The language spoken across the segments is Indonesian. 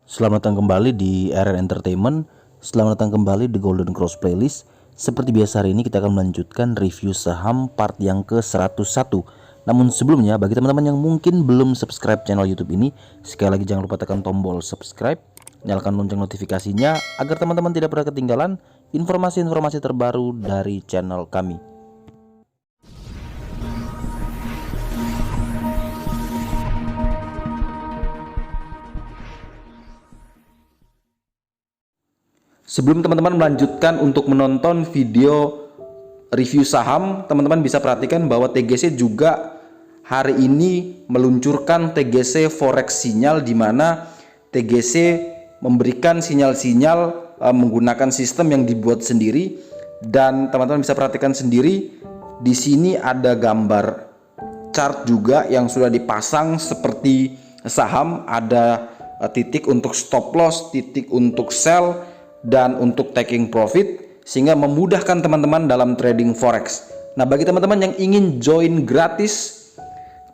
Selamat datang kembali di RR Entertainment. Selamat datang kembali di Golden Cross Playlist. Seperti biasa, hari ini kita akan melanjutkan review saham part yang ke-101. Namun sebelumnya, bagi teman-teman yang mungkin belum subscribe channel YouTube ini, sekali lagi jangan lupa tekan tombol subscribe, nyalakan lonceng notifikasinya agar teman-teman tidak pernah ketinggalan informasi-informasi terbaru dari channel kami. Sebelum teman-teman melanjutkan untuk menonton video review saham, teman-teman bisa perhatikan bahwa TGC juga hari ini meluncurkan TGC Forex Sinyal, di mana TGC memberikan sinyal-sinyal menggunakan sistem yang dibuat sendiri. Dan teman-teman bisa perhatikan sendiri, di sini ada gambar chart juga yang sudah dipasang seperti saham, ada titik untuk stop loss, titik untuk sell, dan untuk taking profit, sehingga memudahkan teman-teman dalam trading forex. Nah, bagi teman-teman yang ingin join gratis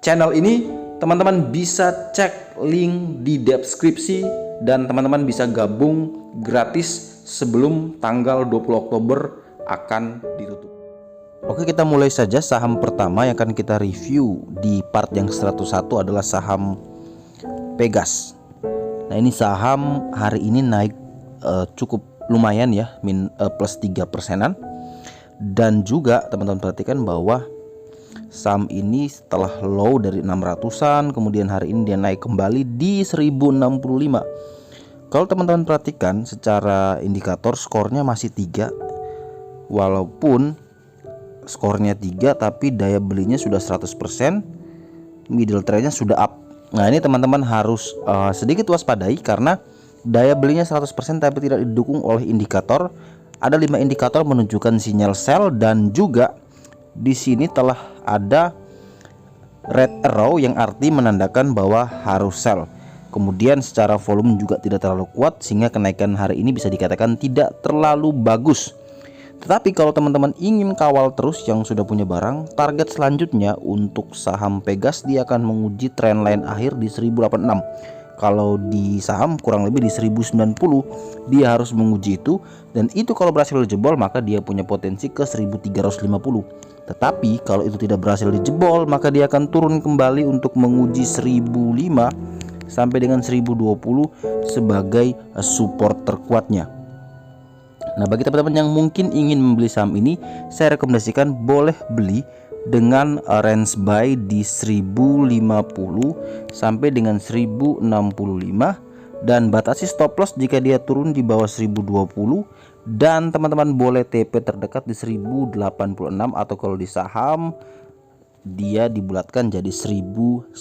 channel ini, teman-teman bisa cek link di deskripsi dan teman-teman bisa gabung gratis sebelum tanggal 20 Oktober akan ditutup. Oke, kita mulai saja. Saham pertama yang akan kita review di part yang 101 adalah saham Pegas. Nah, ini saham hari ini naik cukup lumayan ya, plus 3%-an. Dan juga teman-teman perhatikan bahwa saham ini setelah low dari 600-an, kemudian hari ini dia naik kembali di 1065. Kalau teman-teman perhatikan secara indikator, skornya masih 3. Walaupun skornya 3, tapi daya belinya sudah 100%, middle trendnya sudah up. Nah, ini teman-teman harus sedikit waspadai karena daya belinya 100% tapi tidak didukung oleh indikator. Ada 5 indikator menunjukkan sinyal sell, dan juga di sini telah ada red arrow yang arti menandakan bahwa harus sell. Kemudian secara volume juga tidak terlalu kuat, sehingga kenaikan hari ini bisa dikatakan tidak terlalu bagus. Tetapi kalau teman-teman ingin kawal terus yang sudah punya barang, target selanjutnya untuk saham Pegas dia akan menguji trendline akhir di 1086. Kalau di saham kurang lebih di 1090 dia harus menguji itu, dan itu kalau berhasil dijebol maka dia punya potensi ke 1350. Tetapi kalau itu tidak berhasil dijebol, maka dia akan turun kembali untuk menguji 1005 sampai dengan 1020 sebagai support terkuatnya. Nah, bagi teman-teman yang mungkin ingin membeli saham ini, saya rekomendasikan boleh beli dengan range buy di 1050 sampai dengan 1065, dan batasi stop loss jika dia turun di bawah 1020, dan teman-teman boleh TP terdekat di 1086, atau kalau di saham dia dibulatkan jadi 1090.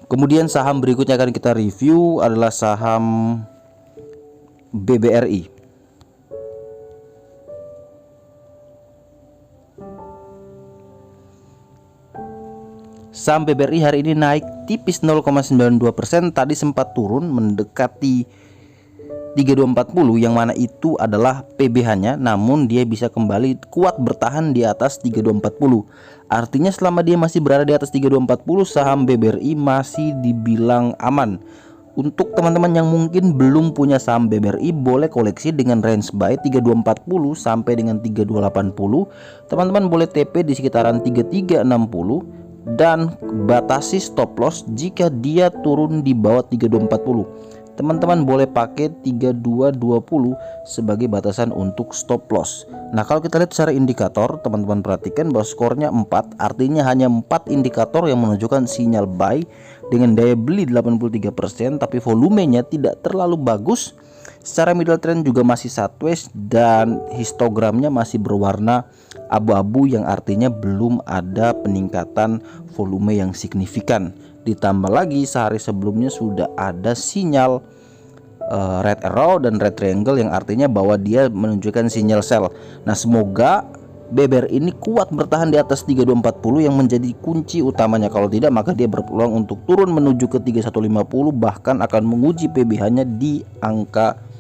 Kemudian saham berikutnya akan kita review adalah saham BBRI. Saham BBRI hari ini naik tipis 0,92%. Tadi sempat turun mendekati 3240, yang mana itu adalah PBH-nya, namun dia bisa kembali kuat bertahan di atas 3240. Artinya selama dia masih berada di atas 3240, saham BBRI masih dibilang aman. Untuk teman-teman yang mungkin belum punya saham BBRI, boleh koleksi dengan range buy 3240 sampai dengan 3280. Teman-teman boleh TP di sekitaran 3360, dan batasi stop loss jika dia turun di bawah 3240. Teman-teman boleh pakai 3220 sebagai batasan untuk stop loss. Nah, kalau kita lihat secara indikator, teman-teman perhatikan bahwa skornya 4, artinya hanya 4 indikator yang menunjukkan sinyal buy dengan daya beli 83%, tapi volumenya tidak terlalu bagus. Secara middle trend juga masih sideways, dan histogramnya masih berwarna abu-abu, yang artinya belum ada peningkatan volume yang signifikan. Ditambah lagi sehari sebelumnya sudah ada sinyal red arrow dan red triangle, yang artinya bahwa dia menunjukkan sinyal sell. Nah, semoga BBRI ini kuat bertahan di atas 3240 yang menjadi kunci utamanya. Kalau tidak, maka dia berpeluang untuk turun menuju ke 3150, bahkan akan menguji PBH-nya di angka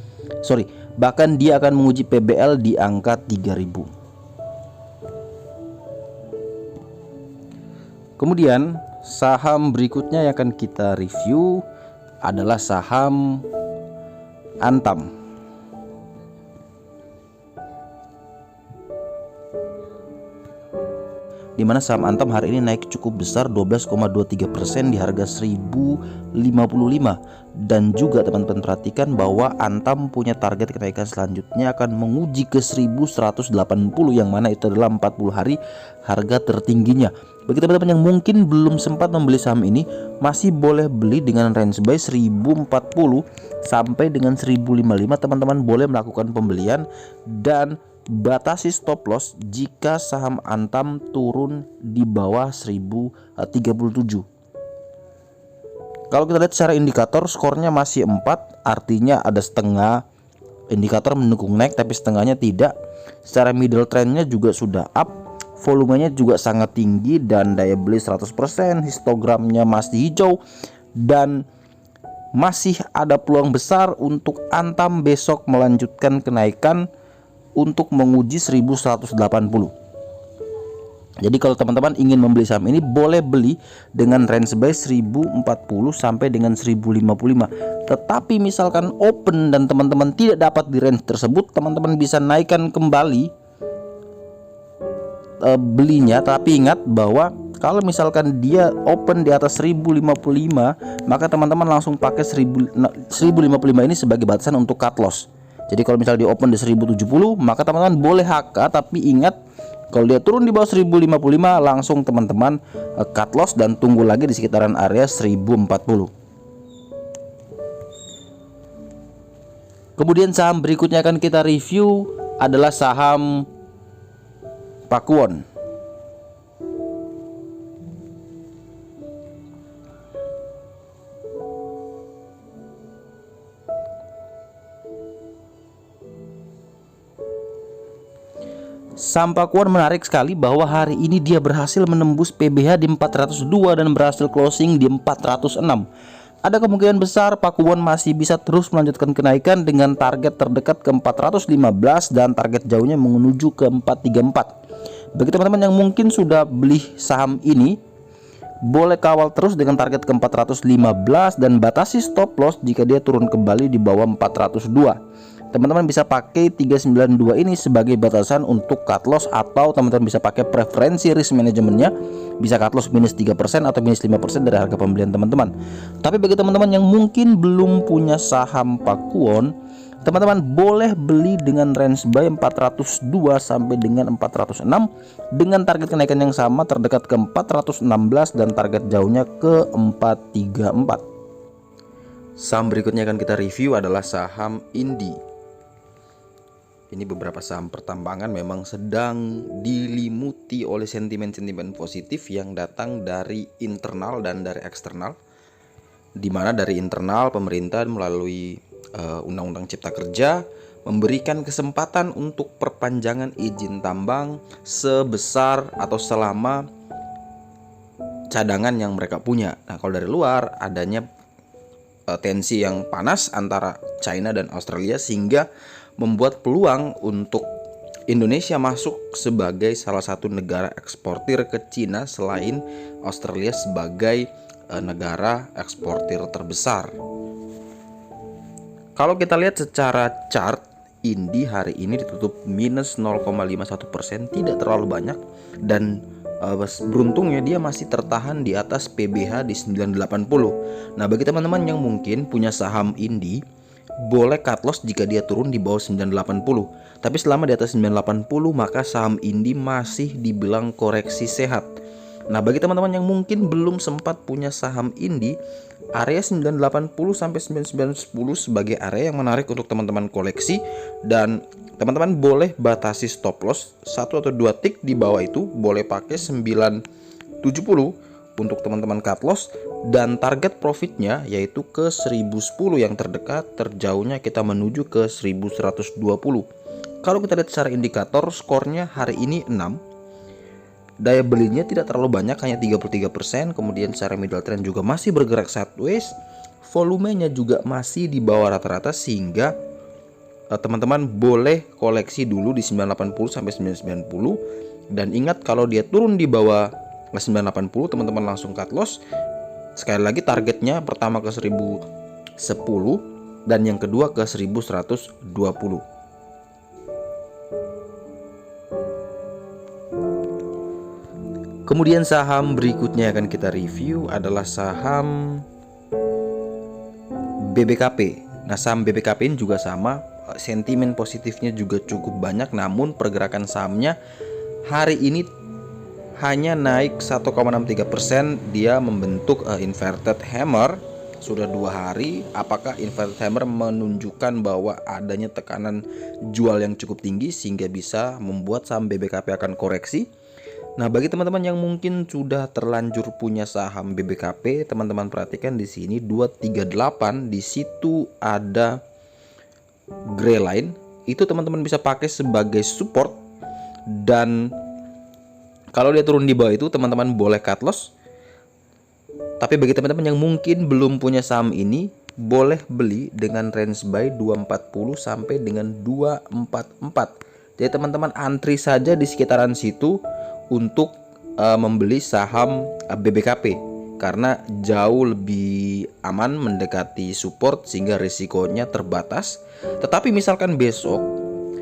bahkan dia akan menguji PBL di angka 3000. Kemudian Saham berikutnya yang akan kita review adalah saham Antam. Di mana saham Antam hari ini naik cukup besar 12,23% di harga 1055. Dan juga teman-teman perhatikan bahwa Antam punya target kenaikan selanjutnya akan menguji ke 1180, yang mana itu adalah 40 hari harga tertingginya. Bagi teman-teman yang mungkin belum sempat membeli saham ini, masih boleh beli dengan range buy 1040 sampai dengan 1055. Teman-teman boleh melakukan pembelian dan batasi stop loss jika saham Antam turun di bawah 1037. Kalau kita lihat secara indikator, skornya masih 4, artinya ada setengah indikator mendukung naik tapi setengahnya tidak. Secara middle trendnya juga sudah up, volumenya juga sangat tinggi dan daya beli 100%, histogramnya masih hijau dan masih ada peluang besar untuk Antam besok melanjutkan kenaikan untuk menguji 1180. Jadi kalau teman-teman ingin membeli saham ini, boleh beli dengan range buy 1040 sampai dengan 1055. Tetapi misalkan open dan teman-teman tidak dapat di range tersebut, teman-teman bisa naikkan kembali belinya. Tapi ingat bahwa kalau misalkan dia open di atas 1055, maka teman-teman langsung pakai 1055 ini sebagai batasan untuk cut loss. Jadi kalau misalnya di open di 1070, maka teman-teman boleh HK, tapi ingat kalau dia turun di bawah 1055 langsung teman-teman cut loss dan tunggu lagi di sekitaran area 1040. Kemudian saham berikutnya akan kita review adalah saham Pakuwon. Saham Pakuwon menarik sekali bahwa hari ini dia berhasil menembus PBH di 402 dan berhasil closing di 406. Ada kemungkinan besar Pakuwon masih bisa terus melanjutkan kenaikan dengan target terdekat ke 415 dan target jauhnya menuju ke 434. Bagi teman-teman yang mungkin sudah beli saham ini, boleh kawal terus dengan target ke 415 dan batasi stop loss jika dia turun kembali di bawah 402. Teman-teman bisa pakai 392 ini sebagai batasan untuk cut loss, atau teman-teman bisa pakai preferensi risk manajemennya, bisa cut loss minus 3% atau minus 5% dari harga pembelian teman-teman. Tapi bagi teman-teman yang mungkin belum punya saham Pakuwon, teman-teman boleh beli dengan range buy 402 sampai dengan 406 dengan target kenaikan yang sama terdekat ke 416 dan target jauhnya ke 434. Saham berikutnya akan kita review adalah saham Indi. Ini beberapa saham pertambangan memang sedang dilimuti oleh sentimen-sentimen positif yang datang dari internal dan dari eksternal. Di mana dari internal, pemerintah melalui Undang-Undang Cipta Kerja memberikan kesempatan untuk perpanjangan izin tambang sebesar atau selama cadangan yang mereka punya. Nah, kalau dari luar adanya tensi yang panas antara China dan Australia sehingga membuat peluang untuk Indonesia masuk sebagai salah satu negara eksportir ke Cina selain Australia sebagai negara eksportir terbesar. Kalau kita lihat secara chart, Indi hari ini ditutup minus 0,51%, tidak terlalu banyak, dan beruntungnya dia masih tertahan di atas PBH di 980. Nah, bagi teman-teman yang mungkin punya saham Indi, boleh cut loss jika dia turun di bawah 980. Tapi selama di atas 980 maka saham Indi masih dibilang koreksi sehat. Nah, bagi teman-teman yang mungkin belum sempat punya saham Indi, area 980 sampai 9910 sebagai area yang menarik untuk teman-teman koleksi, dan teman-teman boleh batasi stop loss 1 atau 2 tick di bawah itu, boleh pakai 970 untuk teman-teman cut loss, dan target profitnya yaitu ke 1010 yang terdekat, terjauhnya kita menuju ke 1120. Kalau kita lihat secara indikator, skornya hari ini 6, daya belinya tidak terlalu banyak, hanya 33%. Kemudian secara middle trend juga masih bergerak sideways, volumenya juga masih di bawah rata-rata, sehingga teman-teman boleh koleksi dulu di 980 sampai 990. Dan ingat, kalau dia turun di bawah 980, teman-teman langsung cut loss. Sekali lagi targetnya pertama ke 1010 dan yang kedua ke 1120. Kemudian saham berikutnya akan kita review adalah saham BBKP. Nah, saham BBKP ini juga sama, sentimen positifnya juga cukup banyak, namun pergerakan sahamnya hari ini hanya naik 1,63%. Dia membentuk inverted hammer sudah 2 hari. Apakah inverted hammer menunjukkan bahwa adanya tekanan jual yang cukup tinggi sehingga bisa membuat saham BBKP akan koreksi? Nah, bagi teman-teman yang mungkin sudah terlanjur punya saham BBKP, teman-teman perhatikan di sini 238, di situ ada gray line. Itu teman-teman bisa pakai sebagai support, dan kalau dia turun di bawah itu teman-teman boleh cut loss. Tapi bagi teman-teman yang mungkin belum punya saham ini, boleh beli dengan range buy 240 sampai dengan 244. Jadi teman-teman antri saja di sekitaran situ untuk membeli saham BBKP karena jauh lebih aman mendekati support sehingga risikonya terbatas. Tetapi misalkan besok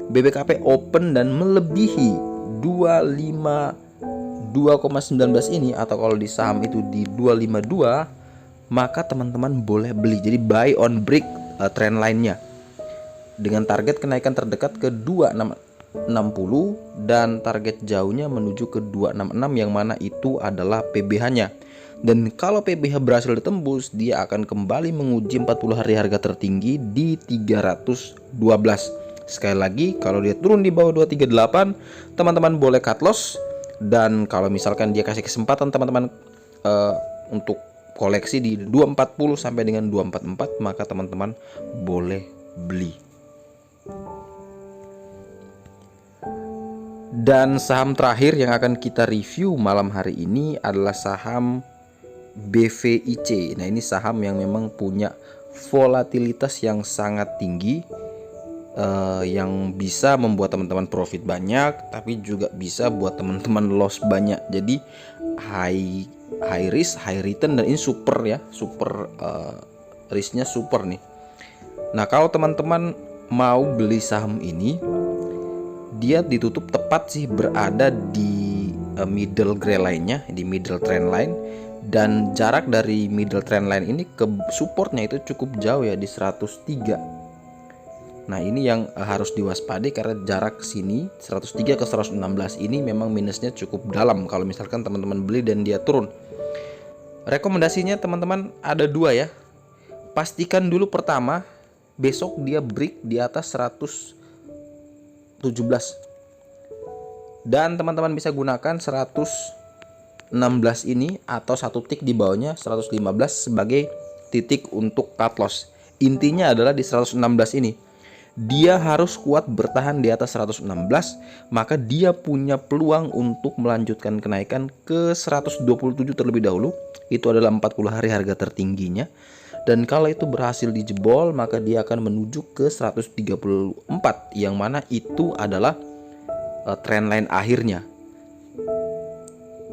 BBKP open dan melebihi 219 ini, atau kalau di saham itu di 252, maka teman-teman boleh beli. Jadi buy on break trend line-nya dengan target kenaikan terdekat ke 260 dan target jauhnya menuju ke 266, yang mana itu adalah PBH-nya. Dan kalau PBH berhasil ditembus, dia akan kembali menguji 40 hari harga tertinggi di 312. Sekali lagi, kalau dia turun di bawah 238, teman-teman boleh cut loss. Dan kalau misalkan dia kasih kesempatan teman-teman untuk koleksi di 240 sampai dengan 244, maka teman-teman boleh beli. Dan saham terakhir yang akan kita review malam hari ini adalah saham BVIC. Nah, ini saham yang memang punya volatilitas yang sangat tinggi, yang bisa membuat teman-teman profit banyak, tapi juga bisa buat teman-teman loss banyak. Jadi high risk, high return, dan ini super ya, super risknya super nih. Nah, kalau teman-teman mau beli saham ini, dia ditutup tepat sih berada di middle gray line-nya, di middle trend line, dan jarak dari middle trend line ini ke supportnya itu cukup jauh ya, di 103. Nah, ini yang harus diwaspadai karena jarak sini 103 ke 116 ini memang minusnya cukup dalam kalau misalkan teman-teman beli dan dia turun. Rekomendasinya teman-teman ada 2 ya. Pastikan dulu pertama besok dia break di atas 117 dan teman-teman bisa gunakan 116 ini atau satu tick di bawahnya 115 sebagai titik untuk cut loss. Intinya adalah di 116 ini dia harus kuat bertahan di atas 116, maka dia punya peluang untuk melanjutkan kenaikan ke 127 terlebih dahulu. Itu adalah 40 hari harga tertingginya. Dan kalau itu berhasil dijebol, maka dia akan menuju ke 134, yang mana itu adalah trend line akhirnya.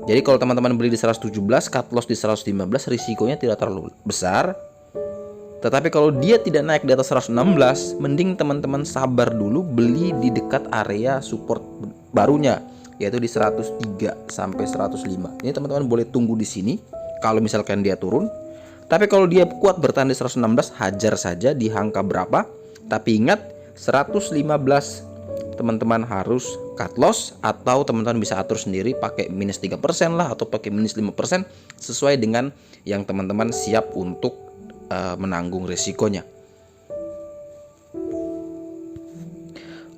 Jadi kalau teman-teman beli di 117, cut loss di 115, risikonya tidak terlalu besar. Tetapi kalau dia tidak naik di atas 116, mending teman-teman sabar dulu beli di dekat area support barunya, yaitu di 103 sampai 105. Ini teman-teman boleh tunggu di sini kalau misalkan dia turun. Tapi kalau dia kuat bertahan di 116, hajar saja di angka berapa. Tapi ingat 115 teman-teman harus cut loss, atau teman-teman bisa atur sendiri pakai minus 3% lah atau pakai minus 5% sesuai dengan yang teman-teman siap untuk menanggung risikonya.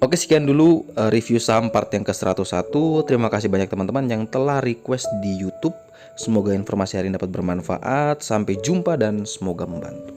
Oke, sekian dulu review saham part yang ke-101. Terima kasih banyak teman-teman yang telah request di YouTube. Semoga informasi hari ini dapat bermanfaat. Sampai jumpa dan semoga membantu.